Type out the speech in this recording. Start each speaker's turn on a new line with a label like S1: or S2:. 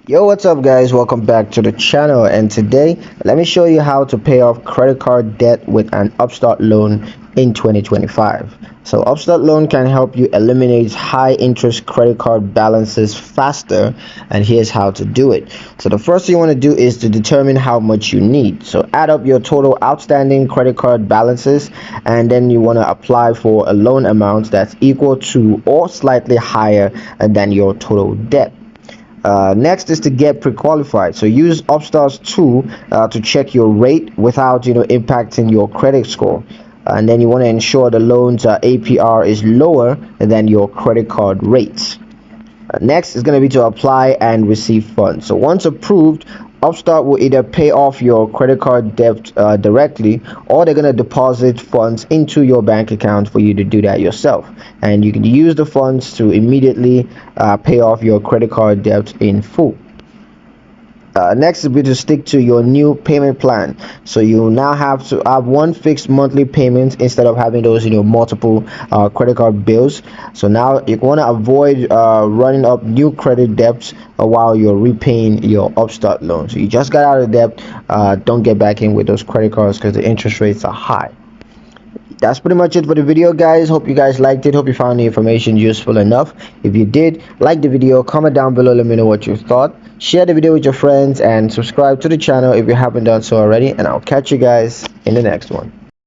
S1: Yo, what's up guys? Welcome back to the channel, and today let me show you how to pay off credit card debt with an Upstart loan in 2025. So Upstart loan can help you eliminate high interest credit card balances faster, and here's how to do it. So the first thing you want to do is to determine how much you need. So add up your total outstanding credit card balances, and then you want to apply for a loan amount that's equal to or slightly higher than your total debt. Next is to get pre-qualified. So use Upstart's tool to check your rate without impacting your credit score. And then you want to ensure the loan's APR is lower than your credit card rates. Next is going to be to apply and receive funds. So once approved, Upstart will either pay off your credit card debt directly, or they're going to deposit funds into your bank account for you to do that yourself. And you can use the funds to immediately pay off your credit card debt in full. Next will be to stick to your new payment plan. So you now have to have one fixed monthly payment instead of having those multiple credit card bills. So now you want to avoid running up new credit debts while you're repaying your Upstart loan. So you just got out of debt, don't get back in with those credit cards because the interest rates are high. That's pretty much it for the video, guys. Hope you guys liked it. Hope you found the information useful enough. If you did, like the video, comment down below, let me know what you thought. Share the video with your friends and subscribe to the channel if you haven't done so already, and I'll catch you guys in the next one.